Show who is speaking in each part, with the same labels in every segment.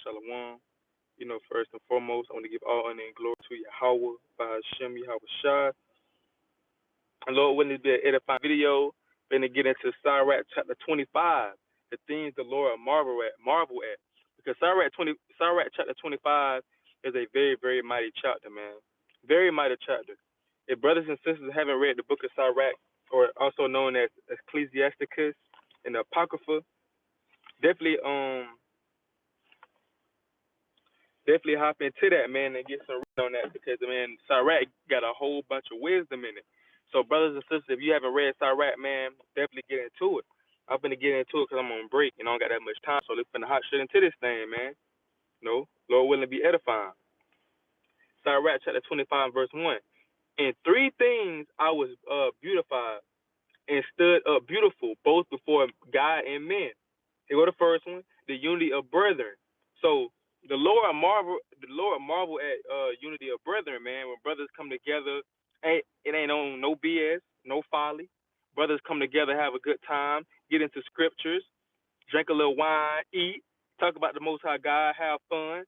Speaker 1: Shalom. First and foremost, I want to give all honor and glory to Yahweh, by Hashem, Yahweh Shai. And Lord, wouldn't it be an edifying video? Going to get into Sirach chapter 25, the things the Lord marvel at. Because Sirach chapter 25 is a very, very mighty chapter, man. Very mighty chapter. If brothers and sisters haven't read the book of Sirach, or also known as Ecclesiasticus and the Apocrypha, definitely hop into that, man, and get some read on that, because man, Sirach got a whole bunch of wisdom in it. So brothers and sisters, if you haven't read Sirach, man, definitely get into it. I'm gonna get into it because I'm on break and I don't got that much time, so let's finna hot shit into this thing, man. Lord willing, be edifying. Sirach chapter 25 verse 1. In three things I was beautified and stood up beautiful, both before God and men. Here go the first one: the unity of brethren. So the Lord marvel at unity of brethren, man. When brothers come together, it ain't on no BS, no folly. Brothers come together, have a good time, get into scriptures, drink a little wine, eat, talk about the Most High God, have fun.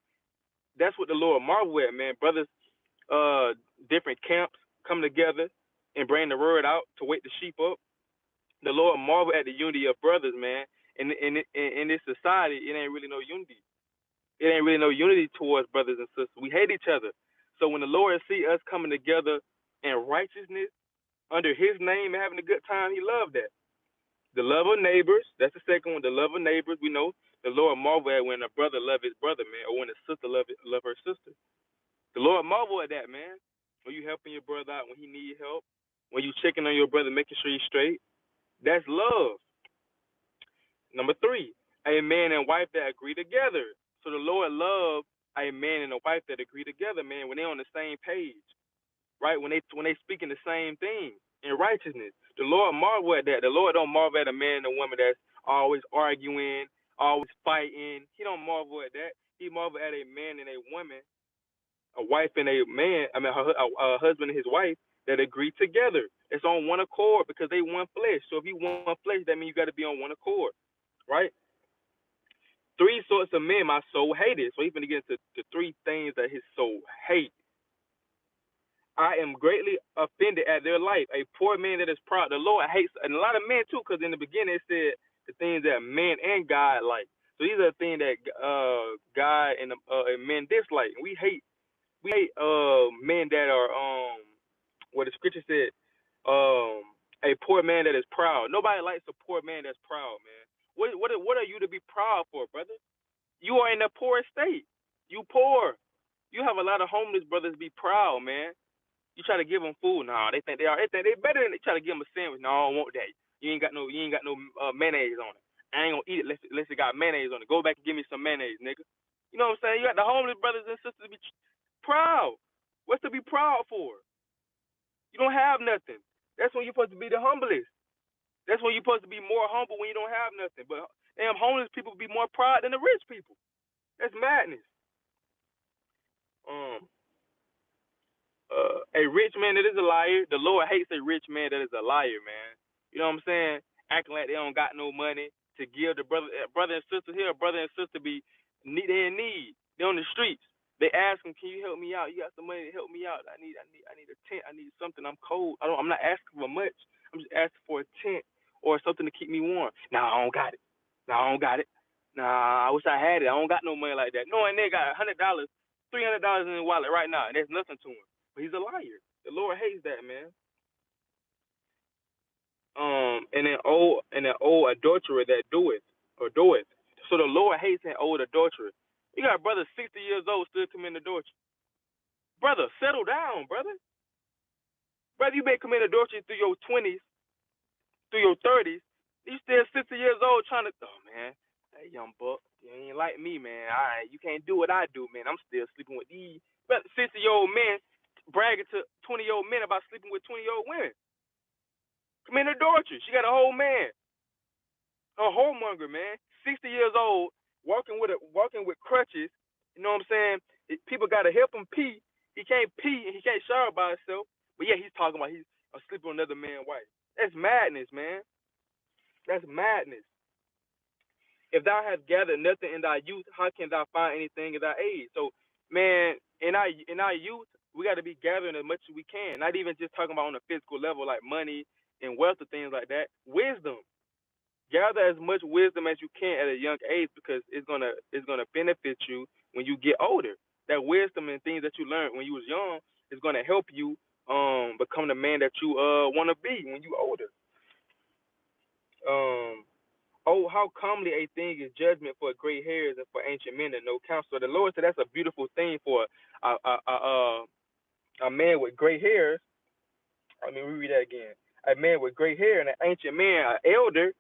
Speaker 1: That's what the Lord marvel at, man. Brothers, different camps come together and bring the word out to wake the sheep up. The Lord marvel at the unity of brothers, man. In this society, it ain't really no unity. It ain't really no unity towards brothers and sisters. We hate each other. So when the Lord see us coming together in righteousness under His name and having a good time, He loved that. The love of neighbors, that's the second one. The love of neighbors, we know the Lord marvel at when a brother love his brother, man, or when a sister love her sister. The Lord marvel at that, man. When you helping your brother out when he need help, when you checking on your brother, making sure he's straight, that's love. Number 3, a man and wife that agree together. So the Lord love a man and a wife that agree together, man, when they're on the same page, right? When they speaking the same thing in righteousness. The Lord marvel at that. The Lord don't marvel at a man and a woman that's always arguing, always fighting. He don't marvel at that. He marvel at a man and a woman, a wife and a man. I mean, a husband and his wife that agree together. It's on one accord because they one flesh. So if you one flesh, that means you got to be on one accord, right? 3 sorts of men my soul hated. So he's going to get into the 3 things that his soul hate. I am greatly offended at their life. A poor man that is proud. The Lord hates, and a lot of men too, because in the beginning it said the things that men and God like. So these are the things that God and men dislike. And we hate men that are what the scripture said, a poor man that is proud. Nobody likes a poor man that's proud, man. What are you to be proud for, brother? You are in a poor state. You poor. You have a lot of homeless brothers be proud, man. You try to give them food, nah, they think they are. They think they better than they try to give them a sandwich. No, I don't want that. You ain't got no mayonnaise on it. I ain't gonna eat it unless it got mayonnaise on it. Go back and give me some mayonnaise, nigga. You know what I'm saying? You got the homeless brothers and sisters to be proud. What's to be proud for? You don't have nothing. That's when you're supposed to be the humblest. That's when you're supposed to be more humble when you don't have nothing. But damn, homeless people be more proud than the rich people. That's madness. A rich man that is a liar. The Lord hates a rich man that is a liar, man. You know what I'm saying? Acting like they don't got no money to give the brother and sister here. Brother and sister they in need. They're on the streets. They ask them, "Can you help me out? You got some money to help me out? I need a tent. I need something. I'm cold. I'm not asking for much. I'm just asking for a tent or something to keep me warm. Nah, I don't got it. Nah, I don't got it. Nah, I wish I had it. I don't got no money like that. Knowing they got $100, $300 in their wallet right now, and there's nothing to him. But he's a liar. The Lord hates that, man. And an old adulterer that doeth. So the Lord hates an old adulterer. You got brothers 60 years old still committing adultery. Brother, settle down, brother. Brother, you may commit adultery through your 20s, through your 30s. You still 60 years old trying to, oh man, hey young buck, you ain't like me, man. All right, you can't do what I do, man. I'm still sleeping with these 60-year-old men bragging to 20-year-old men about sleeping with 20-year-old women. Committing adultery. She got a whole man. A whoremonger, man. 60 years old, walking with crutches. You know what I'm saying? People got to help him pee. He can't pee and he can't shower by himself. But yeah, he's talking about he's sleeping with another man's wife. That's madness, man. That's madness. If thou hast gathered nothing in thy youth, how can thou find anything in thy age? So, man, in our youth, we got to be gathering as much as we can. Not even just talking about on a physical level like money and wealth or things like that. Wisdom. Gather as much wisdom as you can at a young age because it's gonna benefit you when you get older. That wisdom and things that you learned when you was young is gonna help you become the man that you wanna be when you older. Um Oh, how comely a thing is judgment for gray hairs and for ancient men and no counsel. The Lord said that's a beautiful thing for a man with gray hairs. I mean, we read that again. A man with gray hair and an ancient man, an elder,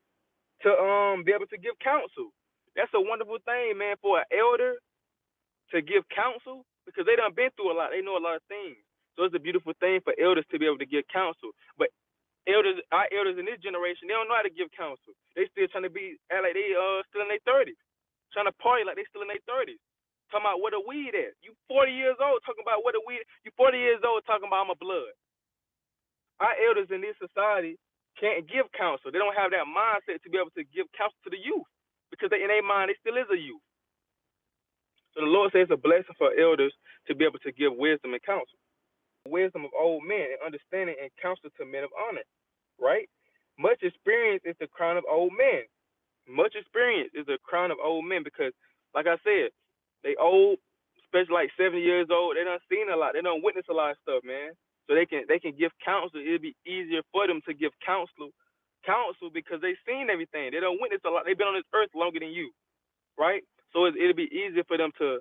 Speaker 1: to be able to give counsel. That's a wonderful thing, man, for an elder to give counsel because they done been through a lot. They know a lot of things. So it's a beautiful thing for elders to be able to give counsel. But our elders in this generation, they don't know how to give counsel. They still trying to act like they still in their 30s, trying to party like they still in their 30s. Talking about where the weed at. You 40 years old talking about where the weed. You 40 years old talking about I'm a blood. Our elders in this society can't give counsel. They don't have that mindset to be able to give counsel to the youth because in their mind, they still is a youth. So the Lord says it's a blessing for elders to be able to give wisdom and counsel. Wisdom of old men and understanding and counsel to men of honor, right? Much experience is the crown of old men. Much experience is the crown of old men because, like I said, they old, especially like 70 years old. They done seen a lot. They done witnessed a lot of stuff, man. So they can give counsel. It'll be easier for them to give counsel because they seen everything. They done witnessed a lot. They've been on this earth longer than you, right? So it'll be easier for them to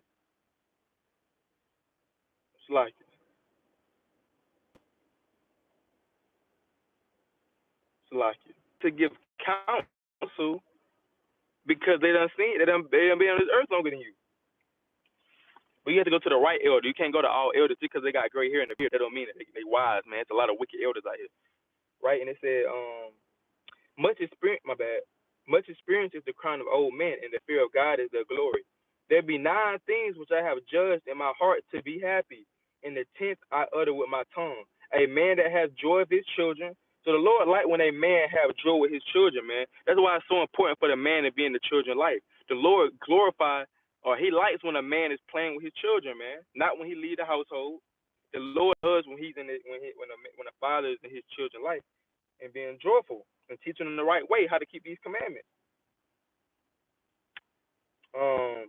Speaker 1: like to give counsel because they done been on this earth longer than you. But you have to go to the right elder. You can't go to all elders just because they got gray hair in the beard. That don't mean that they wise, man. It's a lot of wicked elders out here, right? And it said, much experience. My bad. Much experience is the crown of old men, and the fear of God is their glory. There be 9 things which I have judged in my heart to be happy, and the 10th I utter with my tongue. A man that has joy of his children. So the Lord like when a man have joy with his children, man. That's why it's so important for the man to be in the children's life. The Lord glorify or he likes when a man is playing with his children, man. Not when he leave the household. The Lord does when he's in it when a father is in his children's life and being joyful and teaching them the right way how to keep these commandments. Um,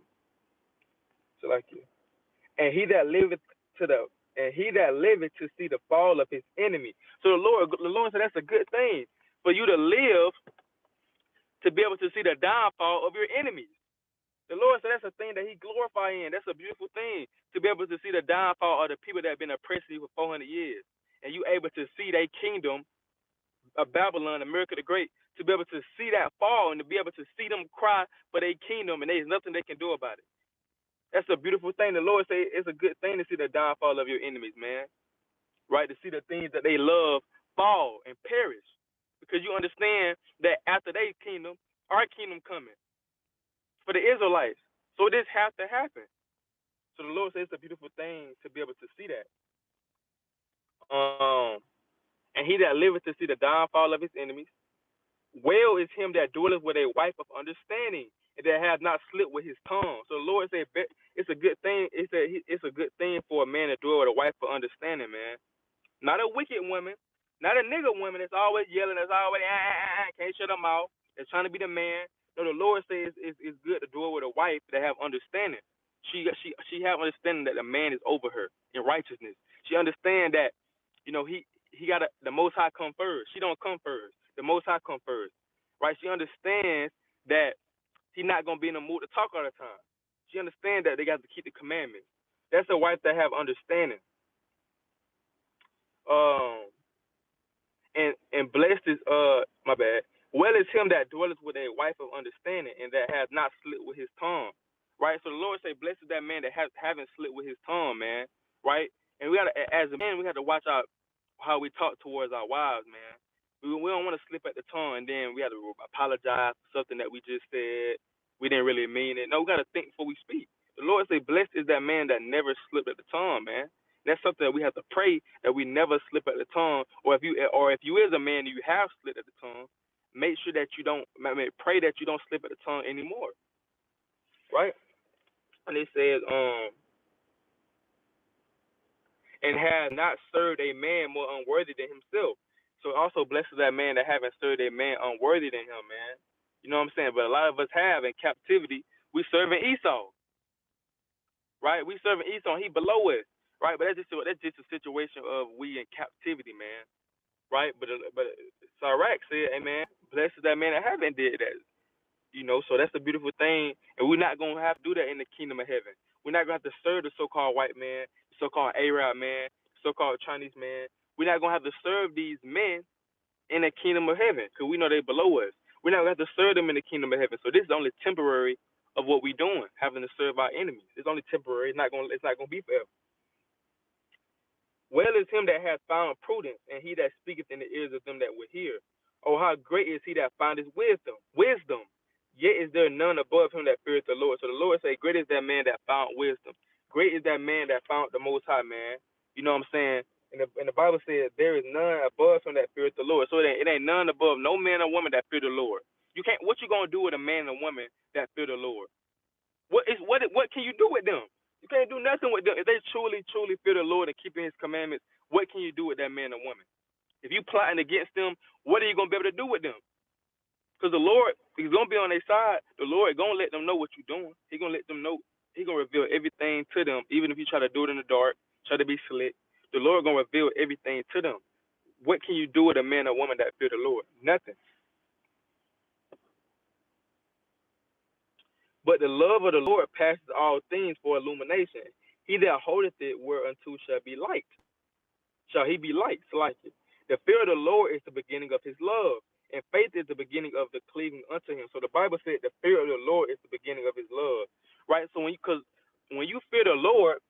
Speaker 1: so like you. And he that liveth to the and he that liveth to see the fall of his enemy. So the Lord said that's a good thing for you to live to be able to see the downfall of your enemies. The Lord said that's a thing that He glorifies in. That's a beautiful thing to be able to see the downfall of the people that have been oppressing you for 400 years, and you able to see their kingdom of Babylon, America the Great, to be able to see that fall and to be able to see them cry for their kingdom, and there's nothing they can do about it. That's a beautiful thing. The Lord say it's a good thing to see the downfall of your enemies, man. Right? To see the things that they love fall and perish, because you understand that after their kingdom, our kingdom coming for the Israelites. So this has to happen. So the Lord says it's a beautiful thing to be able to see that. And he that liveth to see the downfall of his enemies, well is him that dwelleth with a wife of understanding, and that hath not slipped with his tongue. So the Lord said it's a good thing. It's a good thing for a man to dwell with a wife of understanding, man. Not a wicked woman, not a nigger woman that's always yelling, that's always can't shut her mouth, that's trying to be the man. No, the Lord says it's good to dwell with a wife that have understanding. She have understanding that the man is over her in righteousness. She understand that, he got the Most High come first. She don't come first. The Most High come first, right? She understands that he's not gonna be in the mood to talk all the time. She understands that they got to keep the commandments. That's a wife that have understanding. Um, and blessed is my bad. Well is him that dwelleth with a wife of understanding, and that has not slipped with his tongue. Right? So the Lord say, blessed is that man that haven't slipped with his tongue, man. Right? And we gotta, as a man, we have to watch out how we talk towards our wives, man. We don't want to slip at the tongue, and then we have to apologize for something that we just said. We didn't really mean it. No, we gotta think before we speak. The Lord say, blessed is that man that never slipped at the tongue, man. That's something that we have to pray that we never slip at the tongue, or if you is a man and you have slipped at the tongue, make sure that you don't, pray that you don't slip at the tongue anymore, right? And it says, and have not served a man more unworthy than himself. So also blesses that man that haven't served a man unworthy than him, man. You know what I'm saying? But a lot of us have in captivity, we serving Esau, right? We serving Esau, he below us, right? But that's just a situation of we in captivity, man, right? But Sirach said, hey man, blesses that man that haven't did that. You know, so that's a beautiful thing, and we're not gonna have to do that in the kingdom of heaven. We're not gonna have to serve the so-called white man, so-called Arab man, so-called Chinese man. We're not gonna have to serve these men in the kingdom of heaven because we know they below us. We're not gonna have to serve them in the kingdom of heaven. So this is only temporary of what we're doing, having to serve our enemies. It's only temporary. It's not gonna be forever. Well is him that hath found prudence, and he that speaketh in the ears of them that will hear. Oh, how great is he that findeth wisdom! Wisdom! Yet is there none above him that feareth the Lord. So the Lord say, great is that man that found wisdom. Great is that man that found the Most High, man. You know what I'm saying? And the Bible says, there is none above him that feareth the Lord. So it ain't none above no man or woman that fear the Lord. You can't. What you gonna do with a man or woman that fear the Lord? What can you do with them? You can't do nothing with them. If they truly, truly fear the Lord and keeping his commandments, what can you do with that man or woman? If you plotting against them, what are you gonna be able to do with them? Because the Lord, he's gonna be on their side. The Lord gonna let them know what you're doing. He gonna let them know. He gonna reveal everything to them, even if you try to do it in the dark, try to be slick. The Lord gonna reveal everything to them. What can you do with a man or woman that fear the Lord? Nothing. But the love of the Lord passes all things for illumination. He that holdeth it whereunto shall be light. Shall he be light? So like it. The fear of the Lord is the beginning of his love, and faith is the beginning of the cleaving unto him. So the Bible said the fear of the Lord is the beginning of his love. Right? So when you fear the Lord,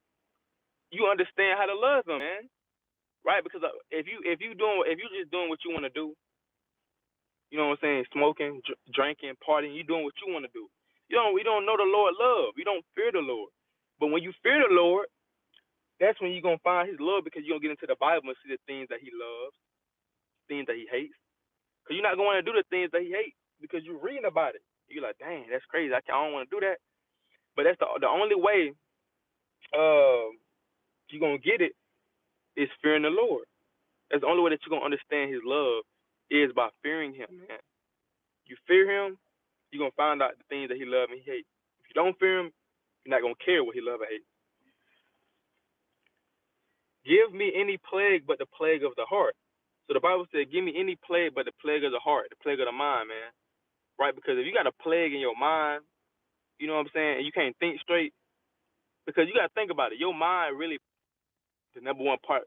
Speaker 1: you understand how to love him, man. Right? Because if you just doing what you want to do, you know what I'm saying, smoking, drinking, partying, you doing what you want to do. You don't know the Lord love. You don't fear the Lord. But when you fear the Lord, that's when you're gonna find his love because you're gonna get into the Bible and see the things that he loves, things that he hates. Because you're not going to do the things that he hates because you're reading about it. You're like, dang, that's crazy. I don't want to do that. But that's the only way you're going to get it is fearing the Lord. That's the only way that you're going to understand his love is by fearing him, man. You fear him, you're going to find out the things that he loves and he hates. If you don't fear him, you're not going to care what he loves or hates. Give me any plague but the plague of the heart. So the Bible said, give me any plague but the plague of the heart, the plague of the mind, man. Right? Because if you got a plague in your mind, you know what I'm saying, and you can't think straight, because you got to think about it. Your mind really the number one part.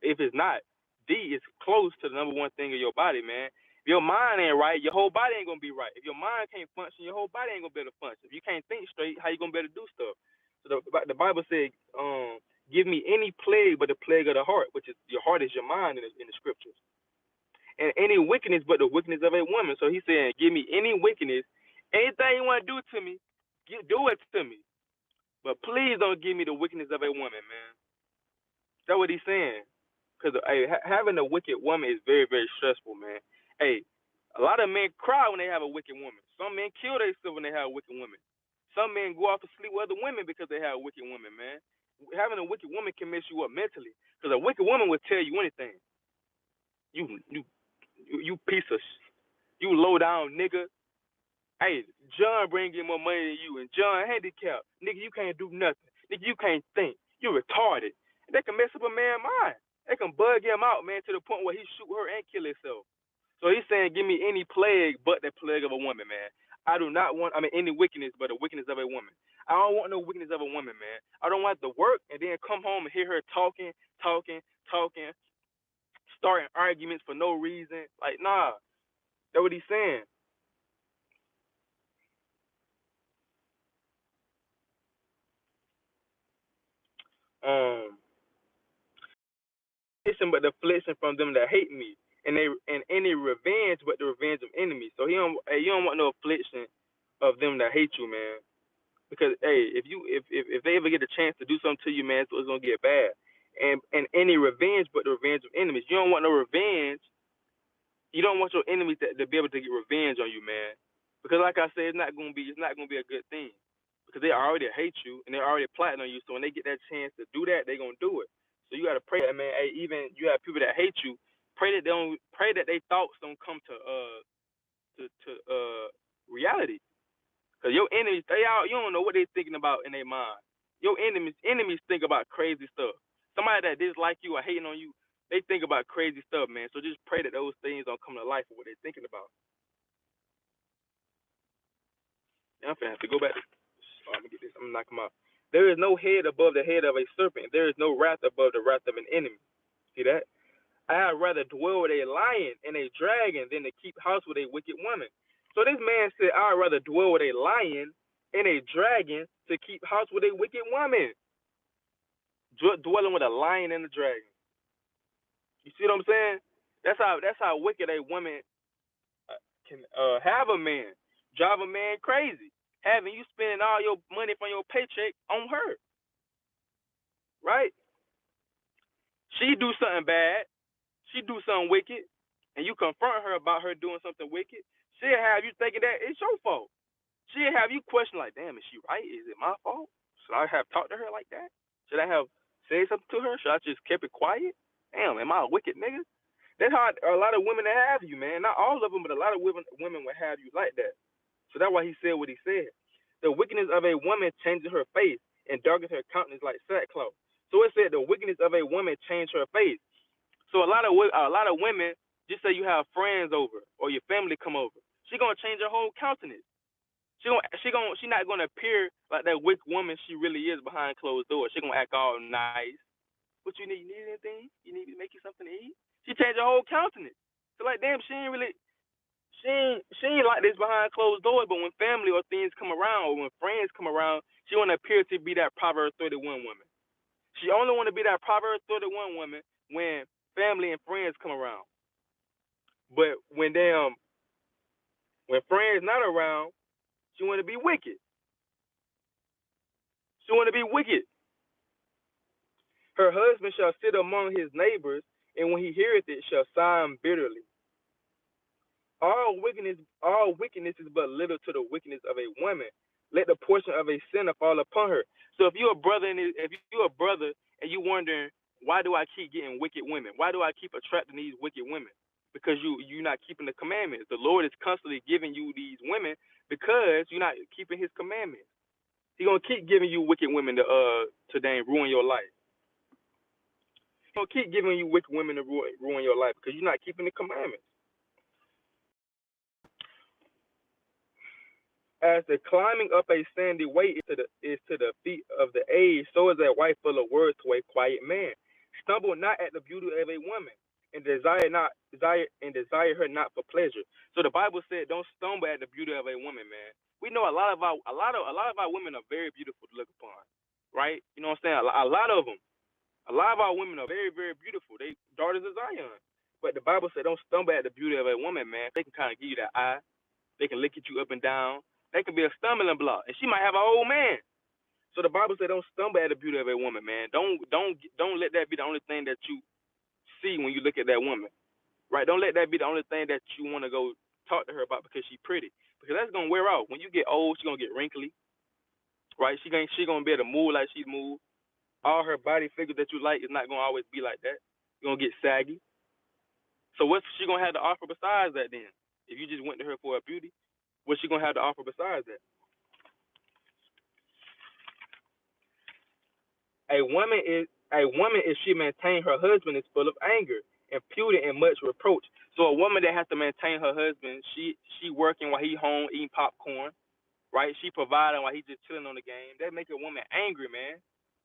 Speaker 1: If it's not, D is close to the number one thing in your body, man. If your mind ain't right, your whole body ain't gonna be right. If your mind can't function, your whole body ain't gonna be able to function. If you can't think straight, how you gonna be able to do stuff? So the Bible said, give me any plague but the plague of the heart, which is your heart is your mind in the scriptures, and any wickedness but the wickedness of a woman. So he's saying, give me any wickedness, anything you want to do to me, do it to me. But please don't give me the wickedness of a woman, man. That's what he's saying. Because having a wicked woman is very, very stressful, man. Hey, a lot of men cry when they have a wicked woman. Some men kill themselves when they have a wicked woman. Some men go off to sleep with other women because they have a wicked woman, man. Having a wicked woman can mess you up mentally. Because a wicked woman will tell you anything. You piece of, you low down nigga. Hey, John bring in more money than you, and John handicapped. Nigga, you can't do nothing. Nigga, you can't think. You retarded. They can mess up a man's mind. They can bug him out, man, to the point where he shoot her and kill himself. So he's saying, give me any plague but the plague of a woman, man. I do not want, any wickedness but the wickedness of a woman. I don't want no wickedness of a woman, man. I don't want to work and then come home and hear her talking, starting arguments for no reason. Like, nah, that's what he's saying. But the affliction from them that hate me, and any revenge but the revenge of enemies. So you don't want no affliction of them that hate you, man. Because hey, if they ever get a chance to do something to you, man, so it's gonna get bad. And any revenge but the revenge of enemies. You don't want no revenge You don't want your enemies to be able to get revenge on you, man. Because like I said, it's not gonna be a good thing. Because they already hate you and they're already plotting on you. So when they get that chance to do that, they're gonna do it. So you gotta pray that, man. Hey, even you have people that hate you, pray that they thoughts don't come to reality. Because your enemies, you don't know what they're thinking about in their mind. Your enemies think about crazy stuff. Somebody that dislike you or hating on you, they think about crazy stuff, man. So just pray that those things don't come to life of what they're thinking about. Yeah, I'm finna have to go back. I'm gonna get this. I'm gonna knock him out. There is no head above the head of a serpent. There is no wrath above the wrath of an enemy. See that? I had rather dwell with a lion and a dragon than to keep house with a wicked woman. So this man said, I'd rather dwell with a lion and a dragon to keep house with a wicked woman. Dwelling with a lion and a dragon. You see what I'm saying? That's how wicked a woman can have a man, drive a man crazy, having you spending all your money from your paycheck on her, right? She do something bad, she do something wicked, and you confront her about her doing something wicked. She'll have you thinking that it's your fault. She'll have you question like, damn, is she right? Is it my fault? Should I have talked to her like that? Should I have said something to her? Should I just kept it quiet? Damn, am I a wicked nigga? That's how a lot of women that have you, man. Not all of them, but a lot of women will have you like that. So that's why he said what he said. The wickedness of a woman changes her face and darkens her countenance like sackcloth. So it said the wickedness of a woman changes her face. So a lot of women, just say you have friends over or your family come over, she gonna change her whole countenance. She not gonna appear like that wicked woman she really is behind closed doors. She gonna act all nice. What you need? You need anything? You need me to make you something to eat? She changed her whole countenance. So like, damn, she ain't like this behind closed doors. But when family or things come around, or when friends come around, she wanna appear to be that Proverbs 31 woman. She only wanna be that Proverbs 31 woman when family and friends come around. But when friends not around, she wanna be wicked. She wanna be wicked. Her husband shall sit among his neighbors, and when he heareth it, shall sigh bitterly. All wickedness is but little to the wickedness of a woman. Let the portion of a sinner fall upon her. So if you're a brother and you're wondering, why do I keep getting wicked women? Why do I keep attracting these wicked women? Because you're not keeping the commandments. The Lord is constantly giving you these women because you're not keeping His commandments. He's gonna keep giving you wicked women to ruin your life. He's gonna keep giving you wicked women to ruin your life because you're not keeping the commandments. As the climbing up a sandy way is to the feet of the aged, so is a wife full of words to a quiet man. Stumble not at the beauty of a woman, and desire her not for pleasure. So the Bible said, don't stumble at the beauty of a woman, man. We know a lot of our women are very beautiful to look upon, right? You know what I'm saying? A lot of them, a lot of our women are very, very beautiful. They daughters of Zion. But the Bible said, don't stumble at the beauty of a woman, man. They can kind of give you that eye. They can look at you up and down. That could be a stumbling block, and she might have an old man. So the Bible said, "Don't stumble at the beauty of a woman, man. Don't let that be the only thing that you see when you look at that woman, right? Don't let that be the only thing that you want to go talk to her about because she's pretty, because that's gonna wear off. When you get old, she's gonna get wrinkly, right? She gonna be able to move like she's moved. All her body figure that you like is not gonna always be like that. You're gonna get saggy. So what's she gonna have to offer besides that then? If you just went to her for a beauty, what's she gonna have to offer besides that? A woman if she maintain her husband is full of anger, imputed and much reproach. So a woman that has to maintain her husband, she working while he home eating popcorn, right? She providing while he just chilling on the game. That make a woman angry, man.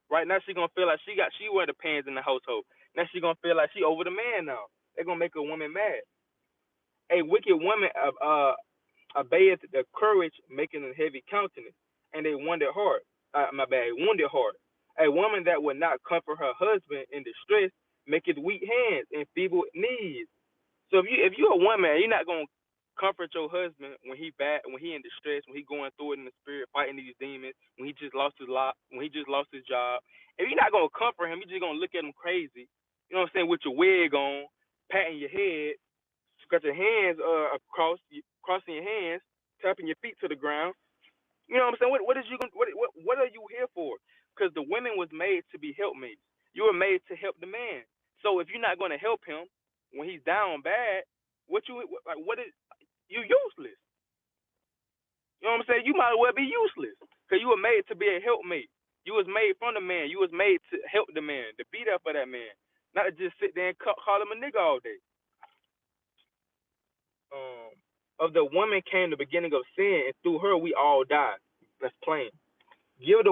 Speaker 1: Right now she gonna feel like she wear the pants in the household. Now she gonna feel like she over the man now. They're gonna make a woman mad. A wicked woman obeyeth the courage, making a heavy countenance, and a wounded heart. A wounded heart. A woman that will not comfort her husband in distress maketh weak hands and feeble knees. So if you a woman, you're not gonna comfort your husband when he bad, when he in distress, when he going through it in the spirit, fighting these demons, when he just lost his job. If you're not gonna comfort him, you're just gonna look at him crazy. You know what I'm saying? With your wig on, patting your head, You got your hands crossing your hands, tapping your feet to the ground. You know what I'm saying? What is you what are you here for? Because the women was made to be helpmates. You were made to help the man. So if you're not going to help him when he's down bad, what is you useless? You know what I'm saying? You might as well be useless because you were made to be a helpmate. You was made from the man. You was made to help the man, to be there for that man, not to just sit there and call him a nigga all day. Um, of the woman came the beginning of sin, and through her we all die. That's plain. Give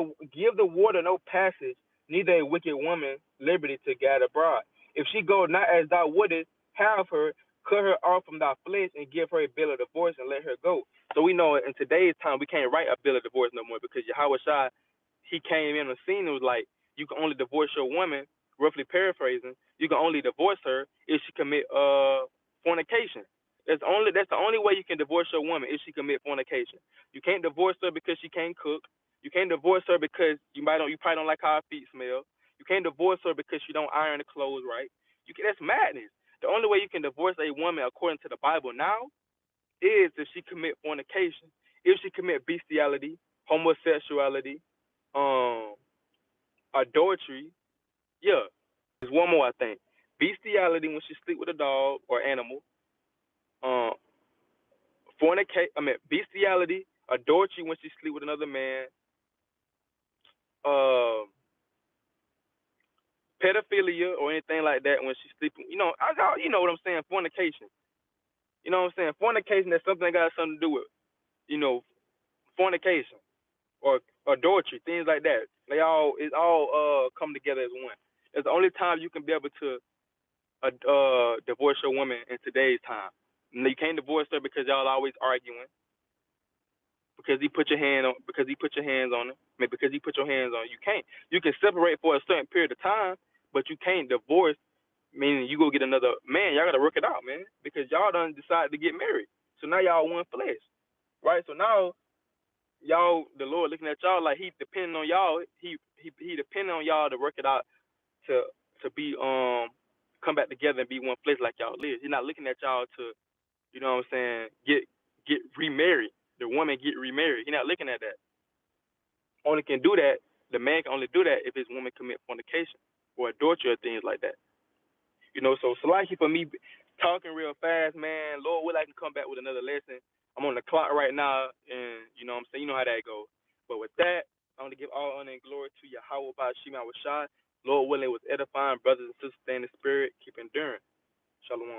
Speaker 1: the water no passage, neither a wicked woman liberty to guide abroad. If she go not as thou wouldest have her, cut her off from thy flesh and give her a bill of divorce and let her go. So we know in today's time we can't write a bill of divorce no more because Yahweh Shai, he came in the scene and was like, you can only divorce your woman, roughly paraphrasing, you can only divorce her if she commit fornication. That's the only way you can divorce your woman if she commit fornication. You can't divorce her because she can't cook. You can't divorce her because you probably don't like how her feet smell. You can't divorce her because she don't iron the clothes right. That's madness. The only way you can divorce a woman according to the Bible now is if she commit fornication, if she commit bestiality, homosexuality, adultery. Yeah, there's one more I think. Bestiality when she sleep with a dog or animal. Um, bestiality, adultery when she sleep with another man. Uh, pedophilia or anything like that when she's sleeping. You know what I'm saying? Fornication. You know what I'm saying? Fornication. That's something that got something to do with, you know, fornication or adultery, things like that. It's all come together as one. It's the only time you can be able to divorce your woman in today's time. You can't divorce her because y'all always arguing. Because he put your hands on it. I mean, because he put your hands on it. You can't. You can separate for a certain period of time, but you can't divorce. Meaning you go get another man. Y'all gotta work it out, man. Because y'all done decided to get married. So now y'all one flesh, right? So now y'all, the Lord looking at y'all like he depending on y'all. He depending on y'all to work it out to be come back together and be one flesh like y'all live. He's not looking at y'all to, you know what I'm saying, get remarried. The woman get remarried. He's not looking at that. Only can do that. The man can only do that if his woman commit fornication or adultery or things like that. So Salaki for me talking real fast, man. Lord will I can come back with another lesson. I'm on the clock right now, and you know what I'm saying, you know how that goes. But with that, I want to give all honor and glory to Yahweh by Shema Rashad. Lord willing, was edifying brothers and sisters in the spirit, keep enduring. Shalom.